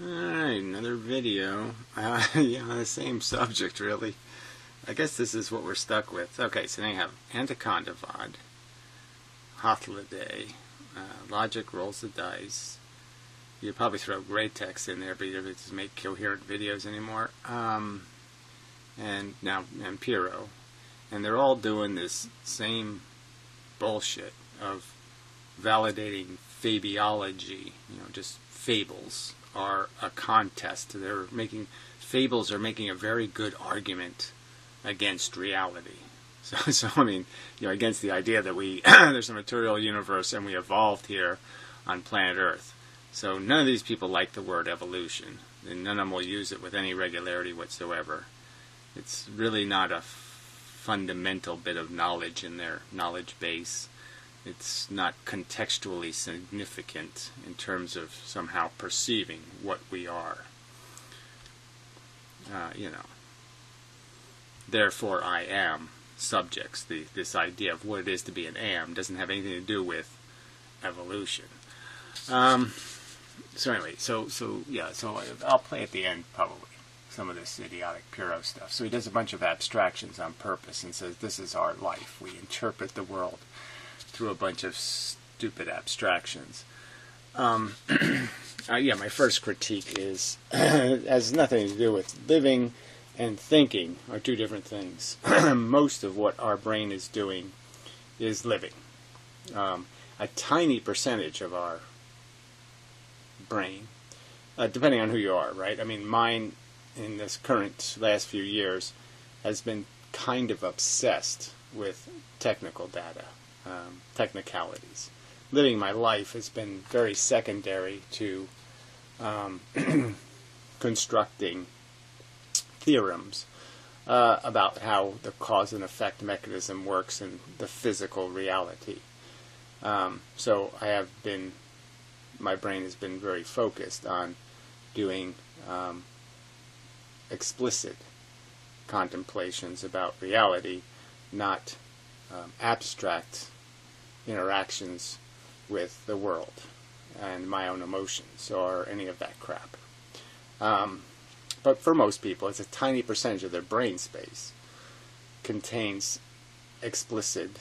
Alright, another video. Yeah, the same subject, really. I guess this is what we're stuck with. Okay, so now you have Antacondavad, Hothliday, Logic rolls the dice. You'd probably throw gray text in there, but you don't just make coherent videos anymore. And now Ampero. And they're all doing this same bullshit of validating fabiology, just fables are a contest. Fables are making a very good argument against reality. So I mean, against the idea that there's a material universe and we evolved here on planet Earth. So none of these people like the word evolution, and none of them will use it with any regularity whatsoever. It's really not a fundamental bit of knowledge in their knowledge base. It's not contextually significant in terms of somehow perceiving what we are. Therefore I am subjects. This idea of what it is to be an am doesn't have anything to do with evolution. So anyway, so I'll play at the end probably some of this idiotic Pyrrho stuff. So he does a bunch of abstractions on purpose and says this is our life. We interpret the world through a bunch of stupid abstractions. My first critique is has nothing to do with living and thinking are two different things. Most of what our brain is doing is living. A tiny percentage of our brain, depending on who you are, right? I mean, mine in this current last few years has been kind of obsessed with technical data, technicalities. Living my life has been very secondary to constructing theorems about how the cause and effect mechanism works in the physical reality. So my brain has been very focused on doing explicit contemplations about reality, not abstract interactions with the world and my own emotions or any of that crap. But for most people, it's a tiny percentage of their brain space contains explicit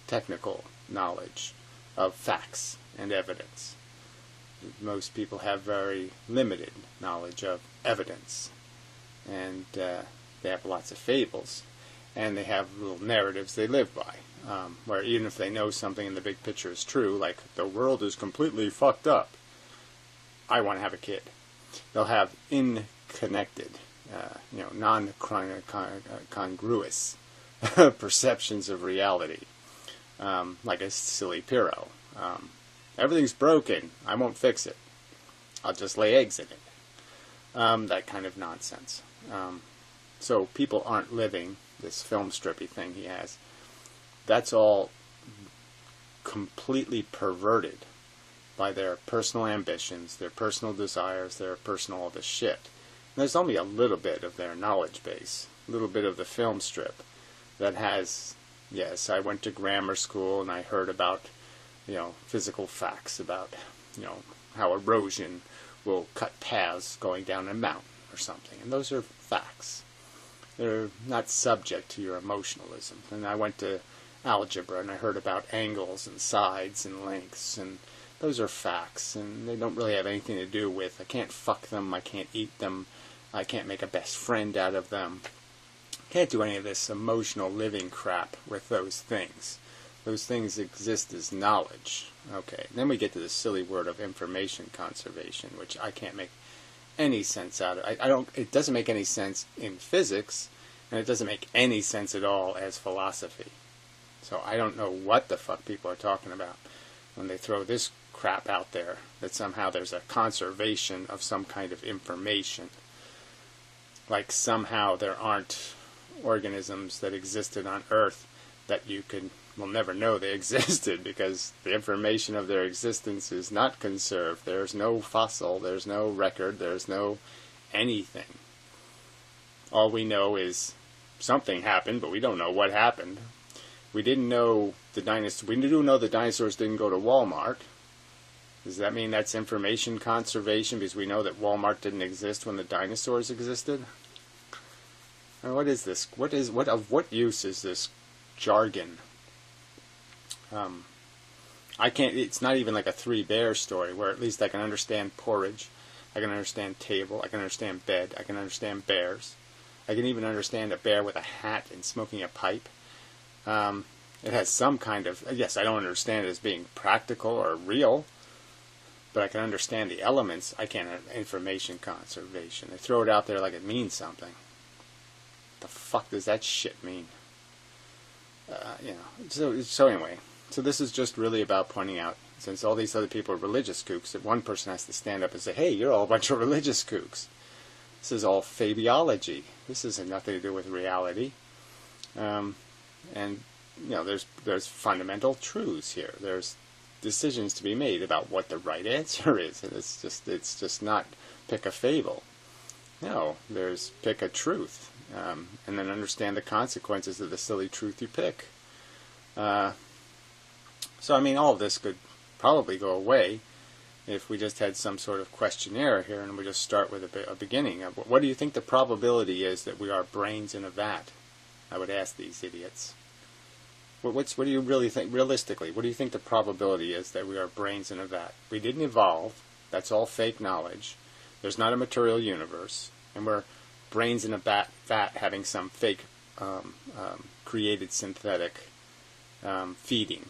technical knowledge of facts and evidence. Most people have very limited knowledge of evidence, and they have lots of fables, and they have little narratives they live by, where even if they know something in the big picture is true, like the world is completely fucked up, I want to have a kid. They'll have inconnected, non-congruous perceptions of reality, like a silly Pyrrho. Everything's broken. I won't fix it. I'll just lay eggs in it. That kind of nonsense. So people aren't living this film strippy thing he has. That's all completely perverted by their personal ambitions, their personal desires, their personal all this shit. And there's only a little bit of their knowledge base, a little bit of the film strip that has, yes, I went to grammar school and I heard about, physical facts about, how erosion will cut paths going down a mountain or something. And those are facts. They're not subject to your emotionalism. And I went to algebra and I heard about angles and sides and lengths, and those are facts, and they don't really have anything to do with, I can't fuck them, I can't eat them, I can't make a best friend out of them. Can't do any of this emotional living crap with those things. Those things exist as knowledge. Okay, then we get to the silly word of information conservation, which I can't make any sense out of. It doesn't make any sense in physics, and it doesn't make any sense at all as philosophy. So I don't know what the fuck people are talking about when they throw this crap out there, that somehow there's a conservation of some kind of information. Like somehow there aren't organisms that existed on Earth that will never know they existed because the information of their existence is not conserved. There's no fossil, there's no record, there's no anything. All we know is something happened, but we don't know what happened. We didn't know we do know the dinosaurs didn't go to Walmart. Does that mean that's information conservation because we know that Walmart didn't exist when the dinosaurs existed? Or what is this? Of what use is this jargon? I can't. It's not even like a Three Bears story where at least I can understand porridge, I can understand table, I can understand bed, I can understand bears, I can even understand a bear with a hat and smoking a pipe. It has some kind of, yes, I don't understand it as being practical or real, but I can understand the elements. I can't have information conservation. They throw it out there like it means something. The fuck does that shit mean? So anyway, so this is just really about pointing out, since all these other people are religious kooks, that one person has to stand up and say, hey, you're all a bunch of religious kooks. This is all fabiology. This has nothing to do with reality. And there's fundamental truths here. There's decisions to be made about what the right answer is, and it's just not pick a fable. No, there's pick a truth, and then understand the consequences of the silly truth you pick. So I mean, all of this could probably go away if we just had some sort of questionnaire here, and we just start with a beginning. What do you think the probability is that we are brains in a vat? I would ask these idiots. What do you really think, realistically, what do you think the probability is that we are brains in a vat? We didn't evolve. That's all fake knowledge. There's not a material universe. And we're brains in a vat having some fake created synthetic feeding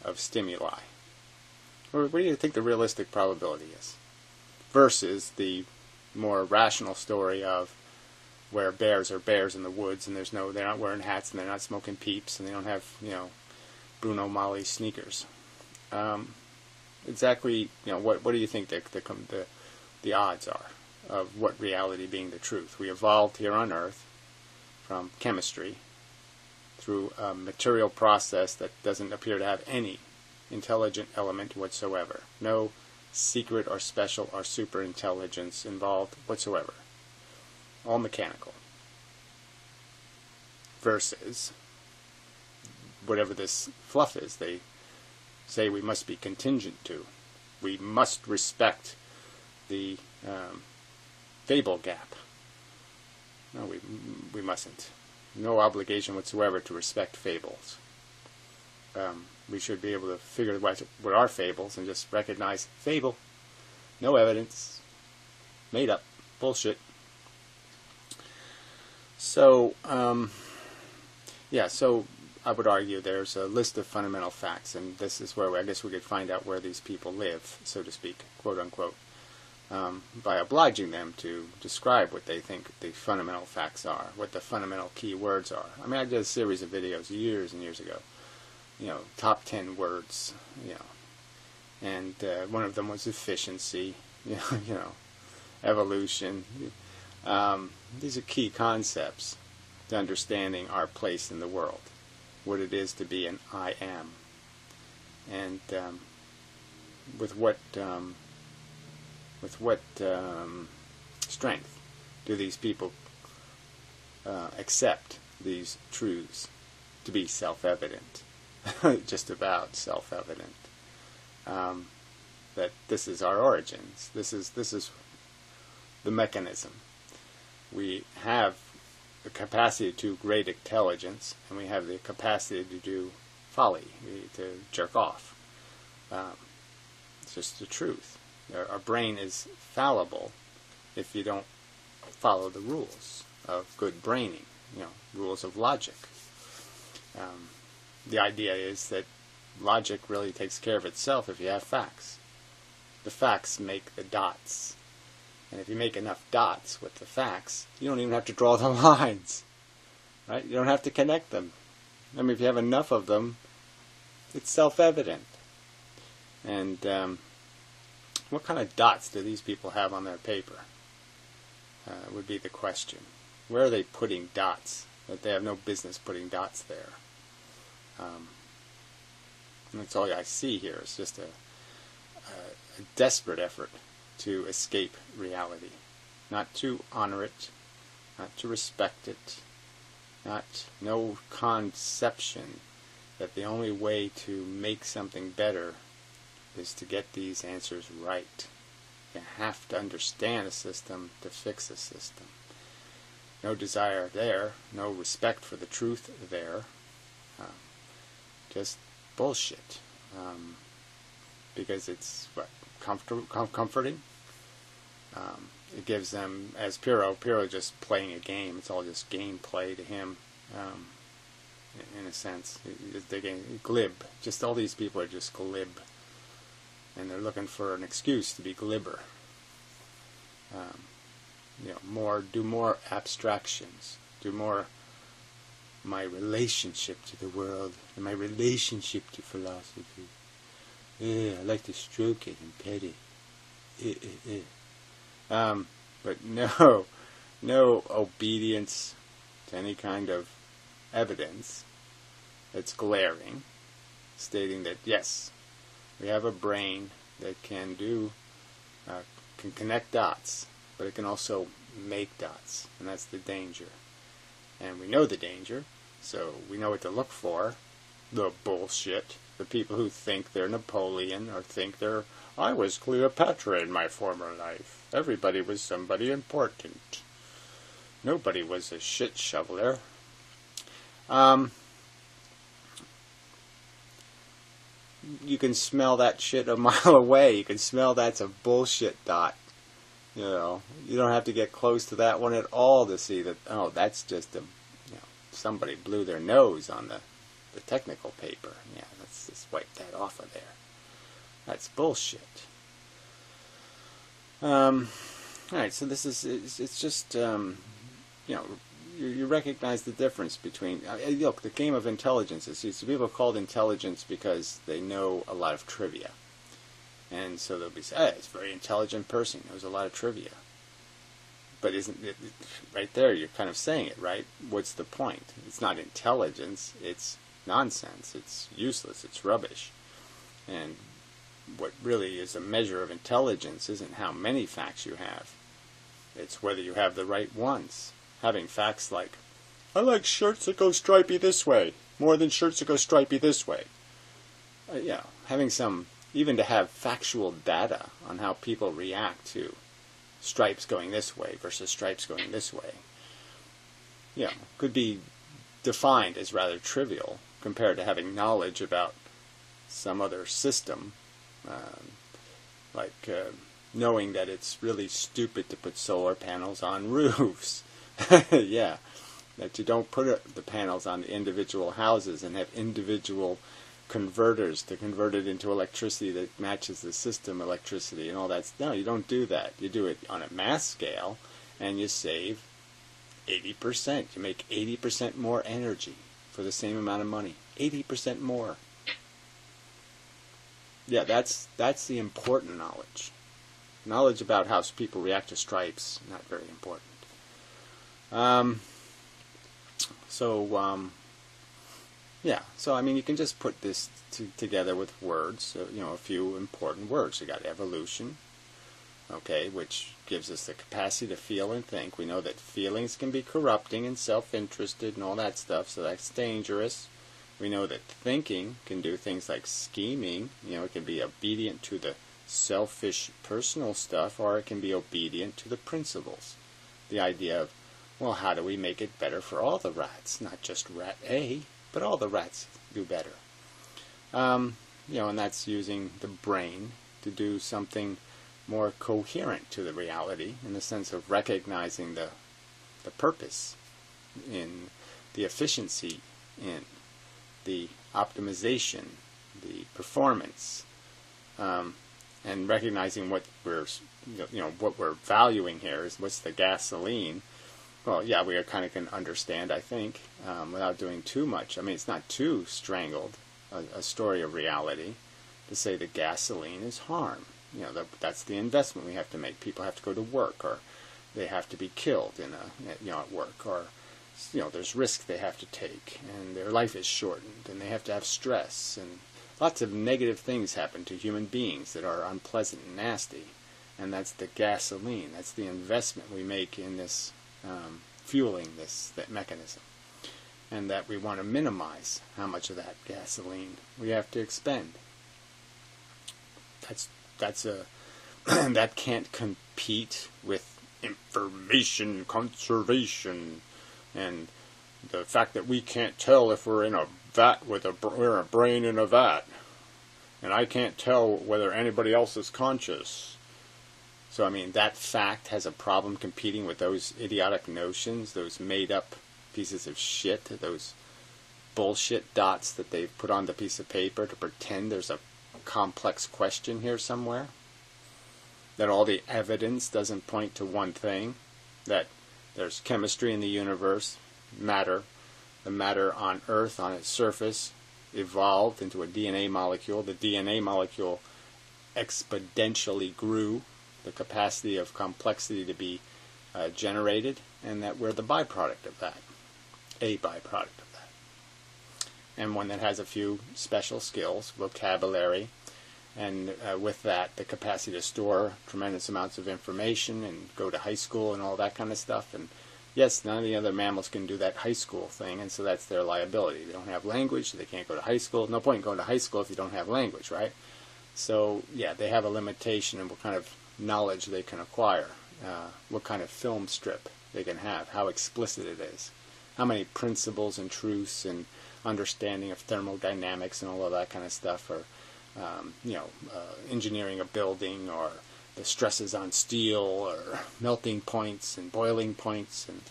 of stimuli. What do you think the realistic probability is? Versus the more rational story of where bears are bears in the woods, and they're not wearing hats, and they're not smoking peeps, and they don't have, Bruno Mali sneakers. Exactly, what do you think the odds are of what reality being the truth? We evolved here on Earth from chemistry through a material process that doesn't appear to have any intelligent element whatsoever. No secret or special or super intelligence involved whatsoever. All mechanical. Versus whatever this fluff is they say we must be contingent to. We must respect the fable gap. No, we mustn't. No obligation whatsoever to respect fables. We should be able to figure what are fables and just recognize fable. No evidence. Made up. Bullshit. So, so I would argue there's a list of fundamental facts, and this is where I guess we could find out where these people live, so to speak, quote unquote, by obliging them to describe what they think the fundamental facts are, what the fundamental key words are. I mean, I did a series of videos years and years ago, top 10 words, and one of them was efficiency, evolution. These are key concepts to understanding our place in the world, what it is to be an I am, and with what strength do these people accept these truths to be self-evident, just about self-evident, that this is our origins, this is the mechanism. We have the capacity to great intelligence, and we have the capacity to do folly, to jerk off. It's just the truth. Our brain is fallible if you don't follow the rules of good braining, rules of logic. The idea is that logic really takes care of itself if you have facts. The facts make the dots. And if you make enough dots with the facts, you don't even have to draw the lines. Right? You don't have to connect them. I mean, if you have enough of them, it's self-evident. And what kind of dots do these people have on their paper? Would be the question. Where are they putting dots? That they have no business putting dots there. And that's all I see here is just a desperate effort to escape reality. Not to honor it, not to respect it, no conception that the only way to make something better is to get these answers right. You have to understand a system to fix a system. No desire there, no respect for the truth there, just bullshit. Because it's what, comforting. It gives them, as Pyrrho just playing a game. It's all just gameplay to him, in a sense. They're getting glib. Just all these people are just glib, and they're looking for an excuse to be glibber. Do more abstractions. Do more my relationship to the world and my relationship to philosophy. I like to stroke it and pet it. But no obedience to any kind of evidence that's glaring, stating that yes, we have a brain that can connect dots, but it can also make dots, and that's the danger. And we know the danger, so we know what to look for. The bullshit. The people who think they're Napoleon or think I was Cleopatra in my former life. Everybody was somebody important. Nobody was a shit shoveler. You can smell that shit a mile away. You can smell that's a bullshit dot. You don't have to get close to that one at all to see that, oh, that's just somebody blew their nose on the technical paper. Yeah, let's just wipe that off of there. That's bullshit. Alright, so this is, it's just, you recognize the difference between, look, the game of intelligence is, so people are called intelligence because they know a lot of trivia. And so they'll be saying, hey, it's a very intelligent person, knows a lot of trivia. But isn't it, right there, you're kind of saying it, right? What's the point? It's not intelligence, it's nonsense, it's useless, it's rubbish. And what really is a measure of intelligence isn't how many facts you have. It's whether you have the right ones. Having facts like, I like shirts that go stripy this way, more than shirts that go stripy this way. Having some, even to have factual data on how people react to stripes going this way versus stripes going this way, could be defined as rather trivial compared to having knowledge about some other system, knowing that it's really stupid to put solar panels on roofs. Yeah, that you don't put the panels on individual houses and have individual converters to convert it into electricity that matches the system electricity and all that. No, you don't do that. You do it on a mass scale, and you save 80%. You make 80% more energy for the same amount of money. 80% more. Yeah, that's the important knowledge. Knowledge about how people react to stripes, not very important. So I mean, you can just put this together with words, a few important words. You got evolution, okay, which gives us the capacity to feel and think. We know that feelings can be corrupting and self-interested and all that stuff, so that's dangerous. We know that thinking can do things like scheming. It can be obedient to the selfish personal stuff, or it can be obedient to the principles. The idea of, well, how do we make it better for all the rats? Not just rat A, but all the rats do better. And that's using the brain to do something more coherent to the reality, in the sense of recognizing the purpose, in the efficiency, in the optimization, the performance, and recognizing what we're valuing here is what's the gasoline. Well, yeah, we kind of can understand, I think, without doing too much. I mean, it's not too strangled, a story of reality, to say that gasoline is harm. That's the investment we have to make. People have to go to work, or they have to be killed at work, or there's risk they have to take, and their life is shortened, and they have to have stress, and lots of negative things happen to human beings that are unpleasant and nasty, and that's the gasoline. That's the investment we make in this fueling that mechanism, and that we want to minimize how much of that gasoline we have to expend. that's a that can't compete with information conservation and the fact that we can't tell if we're in a vat with we're a brain in a vat, and I can't tell whether anybody else is conscious. So I mean, that fact has a problem competing with those idiotic notions, those made-up pieces of shit, those bullshit dots that they've put on the piece of paper to pretend there's a complex question here somewhere. That all the evidence doesn't point to one thing, that there's chemistry in the universe, matter, the matter on Earth, on its surface, evolved into a DNA molecule. The DNA molecule exponentially grew, the capacity of complexity to be generated, and that we're the byproduct of that, a byproduct of that. And one that has a few special skills, vocabulary, and with that, the capacity to store tremendous amounts of information and go to high school and all that kind of stuff. And yes, none of the other mammals can do that high school thing, and so that's their liability. They don't have language, so they can't go to high school. No point in going to high school if you don't have language, right? So, yeah, they have a limitation in what kind of knowledge they can acquire, what kind of film strip they can have, how explicit it is, how many principles and truths and understanding of thermodynamics and all of that kind of stuff, or engineering a building, or the stresses on steel, or melting points and boiling points and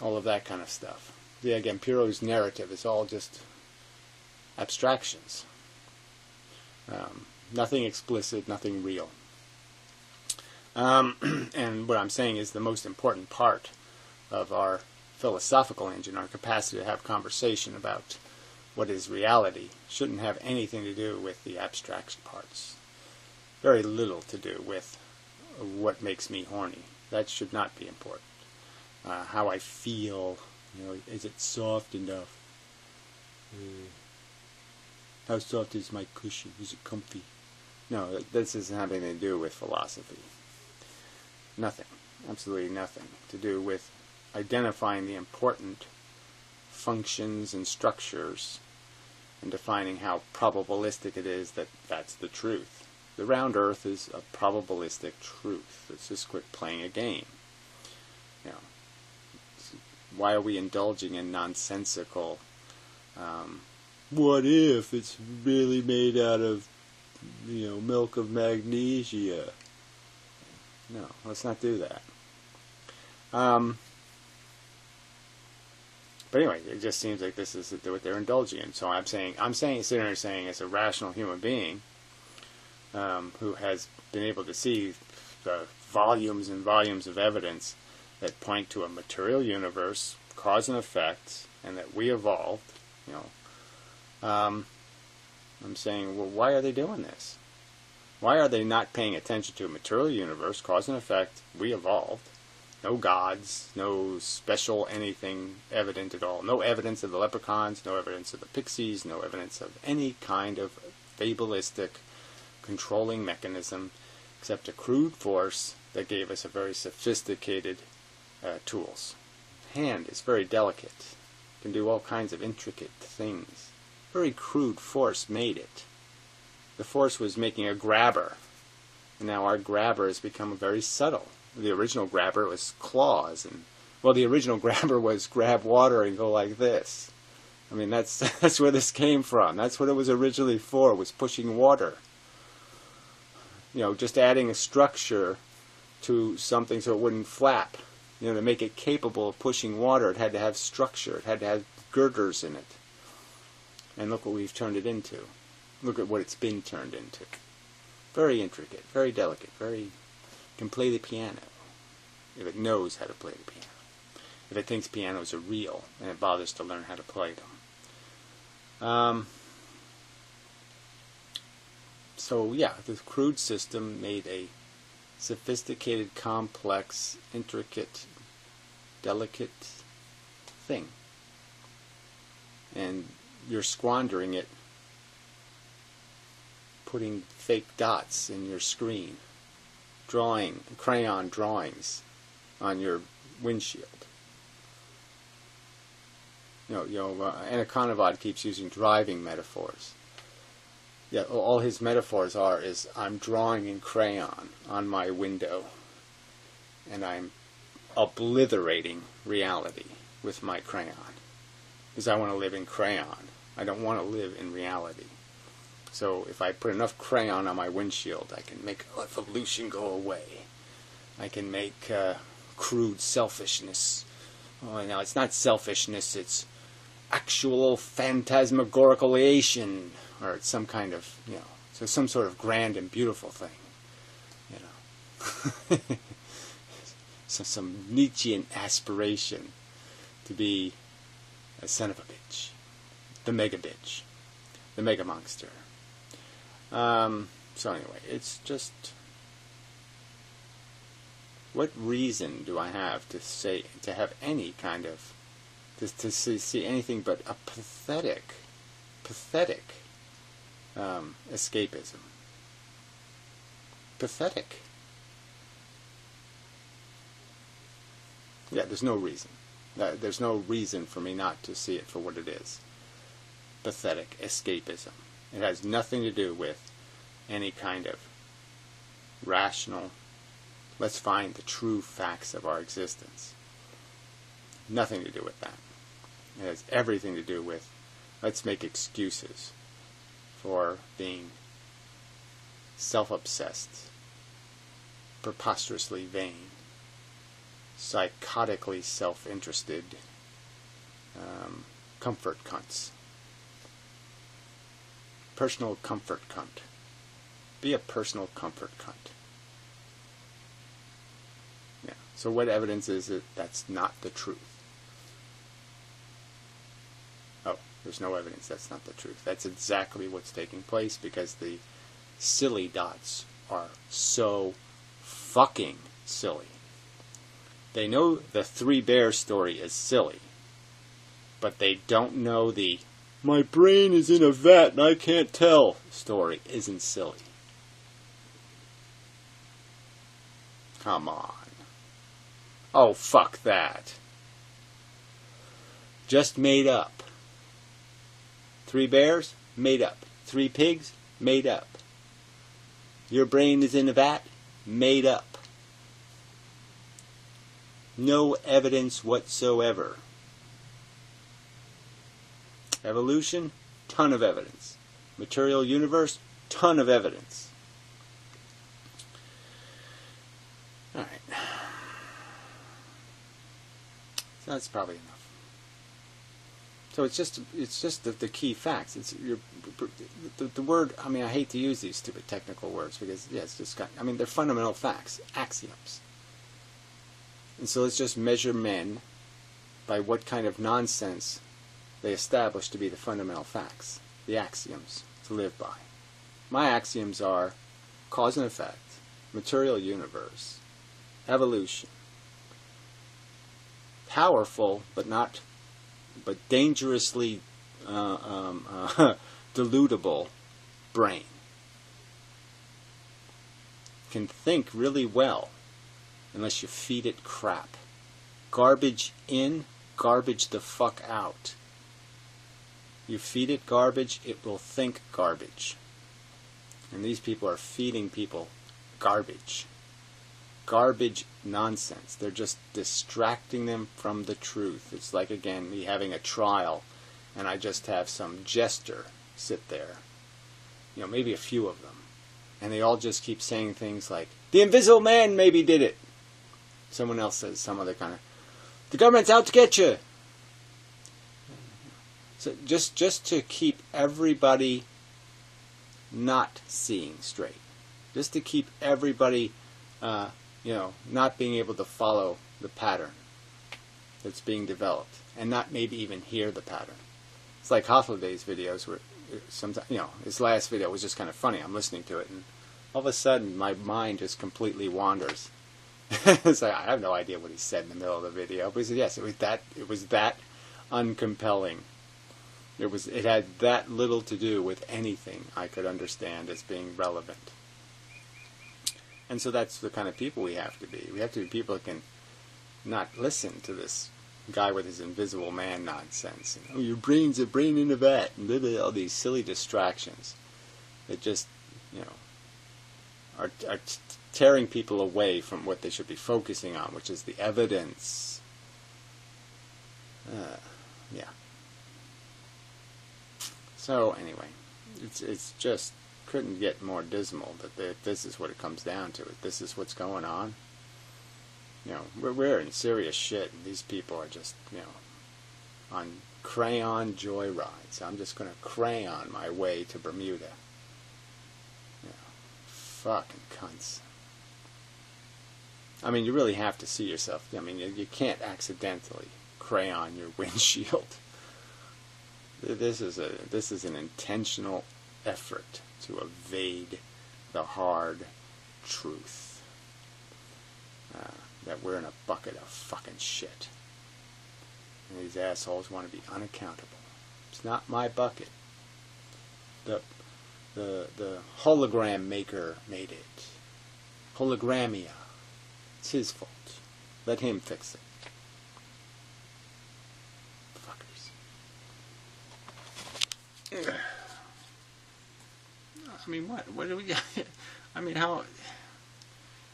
all of that kind of stuff. Yeah, again, Piro's narrative is all just abstractions. Nothing explicit, nothing real. And what I'm saying is the most important part of our philosophical engine, our capacity to have conversation about what is reality, shouldn't have anything to do with the abstraction parts. Very little to do with what makes me horny. That should not be important. How I feel, is it soft enough? How soft is my cushion? Is it comfy? No, this doesn't have anything to do with philosophy. Nothing. Absolutely nothing to do with identifying the important functions and structures and defining how probabilistic it is that that's the truth. The round earth is a probabilistic truth. Let's just quit playing a game. Why are we indulging in nonsensical what if it's really made out of milk of magnesia? No, let's not do that. But anyway, it just seems like this is what they're indulging in. So sitting there saying, as a rational human being who has been able to see the volumes and volumes of evidence that point to a material universe, cause and effect, and that we evolved, I'm saying, well, why are they doing this? Why are they not paying attention to a material universe, cause and effect, we evolved, no gods, no special anything evident at all, no evidence of the leprechauns, no evidence of the pixies, no evidence of any kind of fabulistic controlling mechanism, except a crude force that gave us a very sophisticated tools. Hand is very delicate, can do all kinds of intricate things. Very crude force made it. The force was making a grabber, and now our grabber has become very subtle. The original grabber was claws, and the original grabber was grab water and go like this. I mean, that's where this came from. That's what it was originally for, was pushing water. Just adding a structure to something so it wouldn't flap. To make it capable of pushing water, it had to have structure. It had to have girders in it. And look what we've turned it into. Look at what it's been turned into. Very intricate, very delicate, can play the piano. If it knows how to play the piano. If it thinks pianos are real, and it bothers to learn how to play them. So yeah, the crude system made a sophisticated, complex, intricate, delicate thing. And you're squandering it putting fake dots in your screen, drawing crayon drawings on your windshield. Anaconda keeps using driving metaphors. Yeah, all his metaphors is I'm drawing in crayon on my window, and I'm obliterating reality with my crayon. Because I want to live in crayon. I don't want to live in reality. So if I put enough crayon on my windshield, I can make evolution go away. I can make crude selfishness. Oh, no, it's not selfishness, it's actual phantasmagoricalization, or it's some kind of, so some sort of grand and beautiful thing, so some Nietzschean aspiration to be a son of a bitch, the mega monster. So anyway, it's just, what reason do I have to have any kind of, to see anything but a pathetic escapism? Pathetic. Yeah, there's no reason. There's no reason for me not to see it for what it is. Pathetic escapism. It has nothing to do with any kind of rational, let's find the true facts of our existence. Nothing to do with that. It has everything to do with, let's make excuses for being self-obsessed, preposterously vain, psychotically self-interested, comfort cunts. Personal comfort cunt. Be a personal comfort cunt. Yeah. So what evidence is it that's not the truth? Oh, there's no evidence that's not the truth. That's exactly what's taking place, because the silly dots are so fucking silly. They know the Three Bears story is silly, but they don't know the "my brain is in a vat and I can't tell" story isn't silly. Come on. Oh, fuck that. Just made up. 3 bears? Made up. 3 pigs? Made up. Your brain is in a vat? Made up. No evidence whatsoever. Evolution? Ton of evidence. Material universe? Ton of evidence. Alright. So that's probably enough. So it's just the key facts. It's the word. I mean, I hate to use these stupid technical words because it's just they're fundamental facts, axioms. And so let's just measure men by what kind of nonsense they establish to be the fundamental facts, the axioms to live by. My axioms are cause and effect, material universe, evolution, powerful but dangerously deludable brain. Can think really well unless you feed it crap. Garbage in, garbage the fuck out. You feed it garbage, it will think garbage. And these people are feeding people garbage. Garbage nonsense. They're just distracting them from the truth. It's like, again, me having a trial, and I just have some jester sit there. Maybe a few of them. And they all just keep saying things like, the invisible man maybe did it. Someone else says some other kind of, the government's out to get you. So just to keep everybody not seeing straight. Just to keep everybody, not being able to follow the pattern that's being developed, and not maybe even hear the pattern. It's like Hofladay's videos where sometimes, his last video was just kind of funny. I'm listening to it, and all of a sudden my mind just completely wanders. It's like, I have no idea what he said in the middle of the video, but he said, yes, it was that uncompelling. It had that little to do with anything I could understand as being relevant. And so that's the kind of people we have to be. We have to be people that can not listen to this guy with his invisible man nonsense. And, your brain's a brain in a vat. And all these silly distractions. They just, are tearing people away from what they should be focusing on, which is the evidence. Yeah. So anyway, it's just couldn't get more dismal that this is what it comes down to. This is what's going on. We're in serious shit, and these people are just, on crayon joyrides. I'm just going to crayon my way to Bermuda. Fucking cunts. I mean, you really have to see yourself. I mean, you can't accidentally crayon your windshield. This is an intentional effort to evade the hard truth that we're in a bucket of fucking shit. And these assholes want to be unaccountable. It's not my bucket. The hologram maker made it. Hologrammia. It's his fault. Let him fix it. Fuckers. I mean, what? What do we got? I mean, how?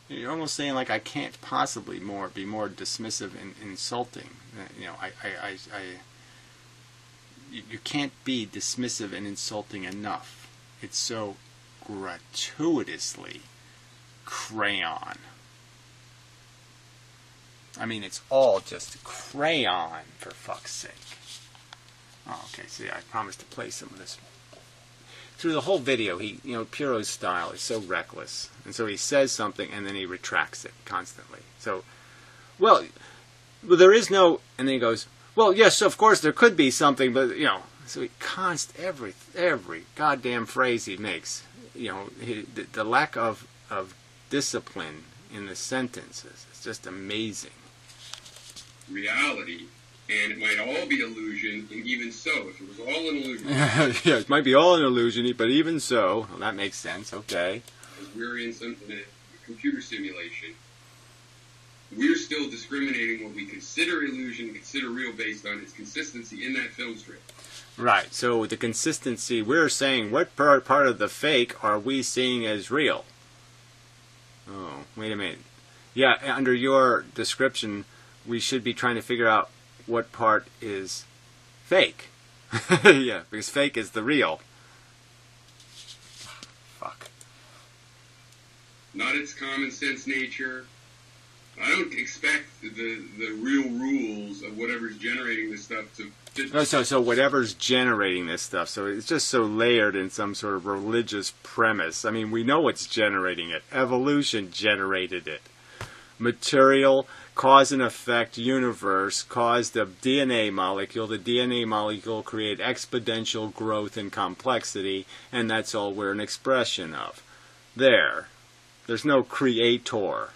You're almost saying like I can't possibly be more dismissive and insulting. You can't be dismissive and insulting enough. It's so gratuitously crayon. I mean, it's all just crayon, for fuck's sake. Oh, okay, see, I promised to play some of this. Through the whole video, Puro's style is so reckless. And so he says something, and then he retracts it constantly. So, well, there is no... And then he goes, well, yes, of course, there could be something, but, So he every goddamn phrase he makes, the lack of discipline in the sentences is just amazing. Reality, and it might all be illusion, and even so, if it was all an illusion... Yeah, it might be all an illusion, but even so... Well, that makes sense, okay. As we're in a computer simulation, we're still discriminating what we consider illusion and consider real based on its consistency in that film strip. Right, so with the consistency, we're saying what part of the fake are we seeing as real? Oh, wait a minute. Yeah, under your description, we should be trying to figure out what part is fake. Yeah, because fake is the real. Fuck. Not its common sense nature. I don't expect the real rules of whatever's generating this stuff to... So whatever's generating this stuff, so it's just so layered in some sort of religious premise. I mean, we know what's generating it. Evolution generated it. Material, cause and effect universe caused a DNA molecule. The DNA molecule created exponential growth and complexity, and that's all we're an expression of. There's no creator.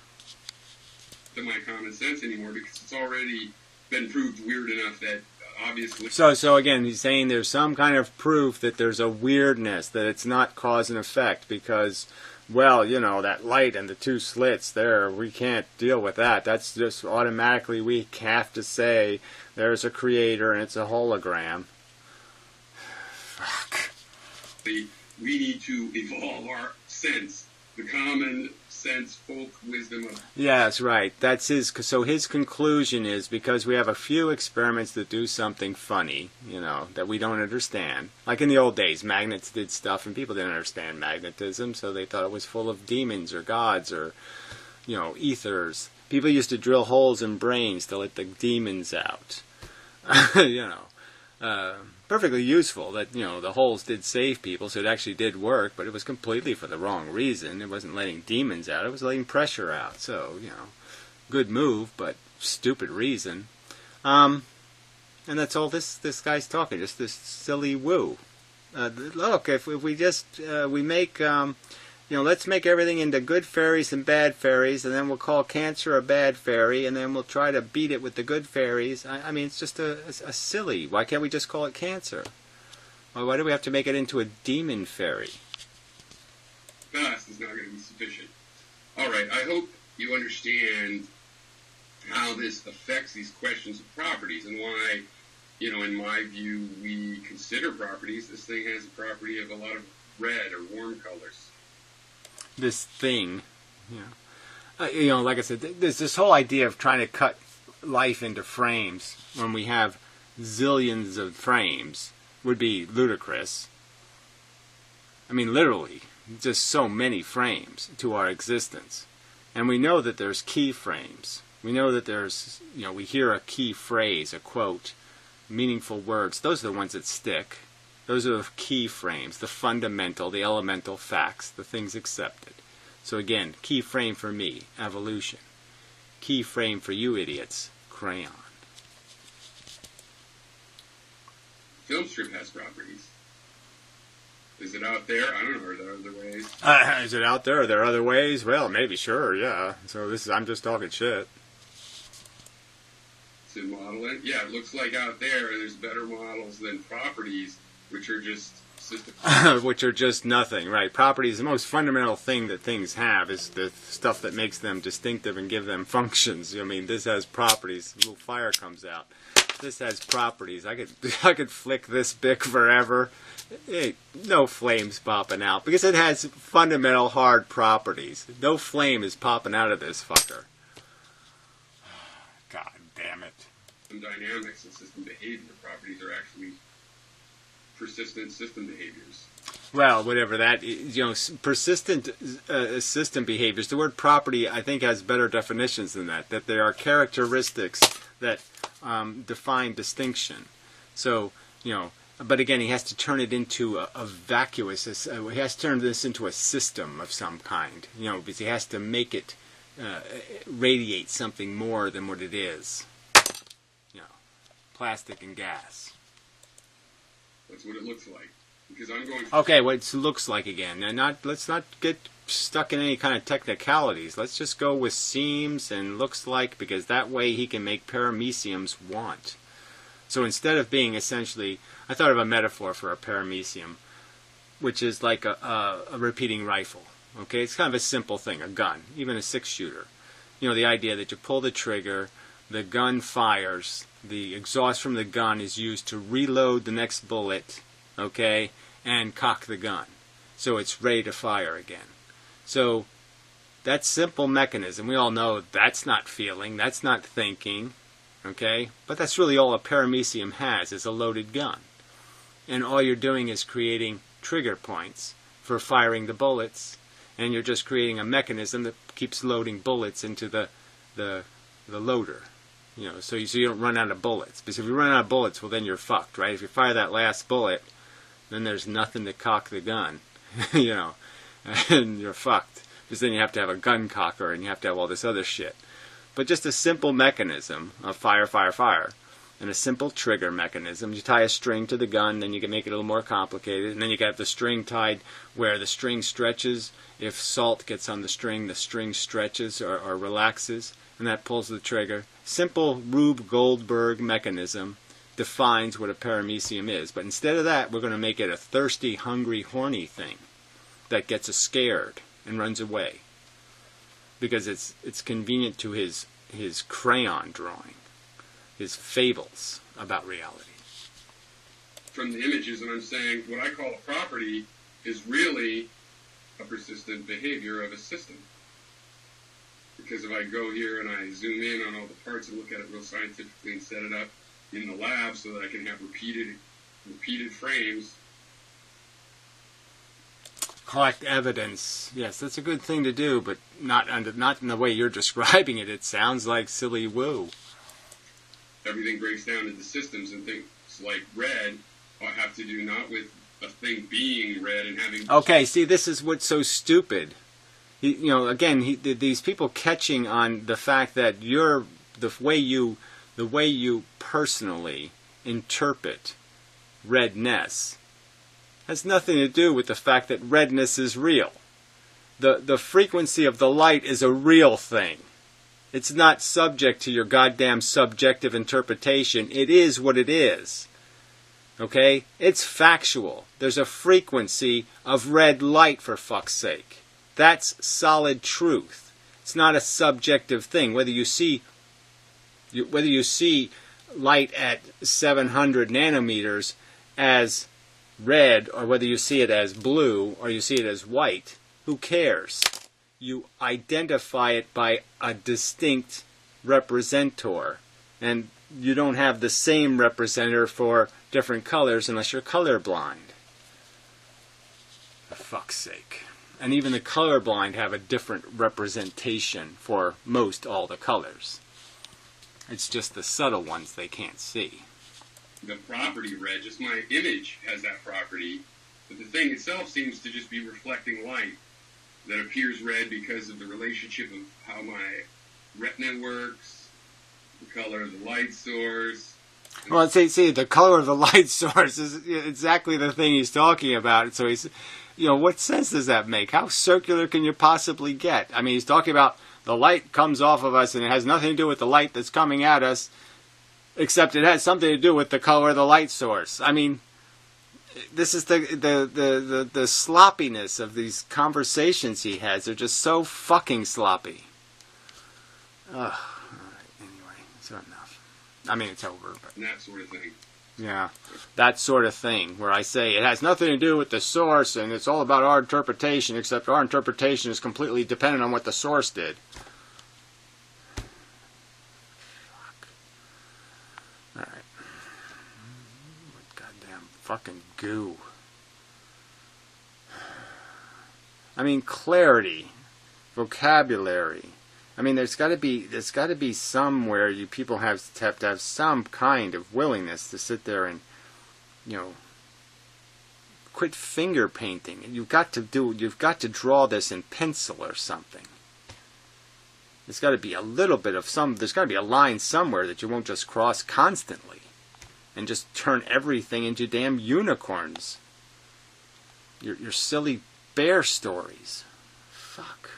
To my common sense anymore, because it's already been proved weird enough that obviously... So again, he's saying there's some kind of proof that there's a weirdness, that it's not cause and effect, because, well, that light and the two slits there, we can't deal with that. That's just automatically we have to say there's a creator and it's a hologram. Fuck. We need to evolve our sense, the common sense, folk wisdom of... Yeah, that's right. That's so his conclusion is, because we have a few experiments that do something funny, that we don't understand. Like in the old days, magnets did stuff and people didn't understand magnetism, so they thought it was full of demons or gods or, ethers. People used to drill holes in brains to let the demons out. Perfectly useful that, the holes did save people, so it actually did work, but it was completely for the wrong reason. It wasn't letting demons out, it was letting pressure out. So, good move, but stupid reason. And that's all this guy's talking, just this silly woo. Look, if we just, we make, let's make everything into good fairies and bad fairies, and then we'll call cancer a bad fairy, and then we'll try to beat it with the good fairies. I mean, it's just a silly. Why can't we just call it cancer? Why do we have to make it into a demon fairy? Fast is not going to be sufficient. All right, I hope you understand how this affects these questions of properties and why, in my view, we consider properties. This thing has a property of a lot of red or warm colors. This thing, like I said, there's this whole idea of trying to cut life into frames when we have zillions of frames would be ludicrous. I mean, literally, just so many frames to our existence. And we know that there's key frames. We know that there's, we hear a key phrase, a quote, meaningful words. Those are the ones that stick. Those are the key frames, the fundamental, the elemental facts, the things accepted. So again, key frame for me, evolution. Key frame for you idiots, crayon. Film strip has properties. Is it out there? I don't know. Are there other ways? Is it out there? Are there other ways? Well, maybe, sure, yeah. So I'm just talking shit. To model it? Yeah, it looks like out there's better models than properties, which are just system. Which are just nothing, right? Properties, the most fundamental thing that things have is the stuff that makes them distinctive and give them functions. I mean, this has properties. A little fire comes out. This has properties. I could flick this bic forever. No flames popping out because it has fundamental hard properties. No flame is popping out of this fucker. God damn it. Some dynamics and system behavior properties are actually persistent system behaviors. Well, whatever that is, persistent system behaviors. The word property, I think, has better definitions than that. That there are characteristics that define distinction. So, but again, he has to turn it into a vacuous. He has to turn this into a system of some kind. Because he has to make it radiate something more than what it is. Plastic and gas. That's what it looks like. Because I'm going. Okay, what it looks like again. And let's not get stuck in any kind of technicalities. Let's just go with seems and looks like, because that way he can make parameciums want. So instead of being essentially, I thought of a metaphor for a paramecium, which is like a repeating rifle. Okay, it's kind of a simple thing, a gun, even a 6-shooter. The idea that you pull the trigger, the gun fires, the exhaust from the gun is used to reload the next bullet, okay, and cock the gun. So it's ready to fire again. So that simple mechanism, we all know that's not feeling, that's not thinking, okay? But that's really all a paramecium has, is a loaded gun. And all you're doing is creating trigger points for firing the bullets, and you're just creating a mechanism that keeps loading bullets into the loader. So you don't run out of bullets. Because if you run out of bullets, well, then you're fucked, right? If you fire that last bullet, then there's nothing to cock the gun, and you're fucked. Because then you have to have a gun cocker, and you have to have all this other shit. But just a simple mechanism of fire, fire, fire, and a simple trigger mechanism. You tie a string to the gun, then you can make it a little more complicated, and then you can have the string tied where the string stretches. If salt gets on the string stretches or relaxes, and that pulls the trigger. Simple Rube Goldberg mechanism defines what a paramecium is. But instead of that, we're going to make it a thirsty, hungry, horny thing that gets us scared and runs away. Because it's convenient to his crayon drawing, his fables about reality. From the images, and I'm saying what I call a property is really a persistent behavior of a system. Because if I go here and I zoom in on all the parts and look at it real scientifically and set it up in the lab so that I can have repeated frames. Collect evidence. Yes, that's a good thing to do, but not in the way you're describing it. It sounds like silly woo. Everything breaks down into systems, and things like red have to do not with a thing being red and having... Okay, see, this is what's so stupid. These people catching on the fact that the way you personally interpret redness has nothing to do with the fact that redness is real. The frequency of the light is a real thing. It's not subject to your goddamn subjective interpretation. It is what it is. Okay? It's factual. There's a frequency of red light, for fuck's sake. That's solid truth. It's not a subjective thing. Whether you see light at 700 nanometers as red or whether you see it as blue or you see it as white, who cares? You identify it by a distinct representor. And you don't have the same representator for different colors unless you're colorblind. For fuck's sake. And even the colorblind have a different representation for most all the colors. It's just the subtle ones they can't see. The property red, just my image has that property, but the thing itself seems to just be reflecting light that appears red because of the relationship of how my retina works, the color of the light source. Well, see, the color of the light source is exactly the thing he's talking about. So he's, what sense does that make? How circular can you possibly get? I mean, he's talking about the light comes off of us and it has nothing to do with the light that's coming at us, except it has something to do with the color of the light source. I mean, this is the sloppiness of these conversations he has. They're just so fucking sloppy. Ugh. Anyway, so enough. I mean, it's over. But and that sort of thing. Yeah, that sort of thing, where I say it has nothing to do with the source and it's all about our interpretation, except our interpretation is completely dependent on what the source did. Fuck. Alright. What goddamn fucking goo. I mean, clarity, vocabulary. I mean, there's got to be somewhere you people have to have some kind of willingness to sit there and, quit finger painting. You've got to draw this in pencil or something. There's got to be a little bit of there's got to be a line somewhere that you won't just cross constantly and just turn everything into damn unicorns. Your silly bear stories. Fuck.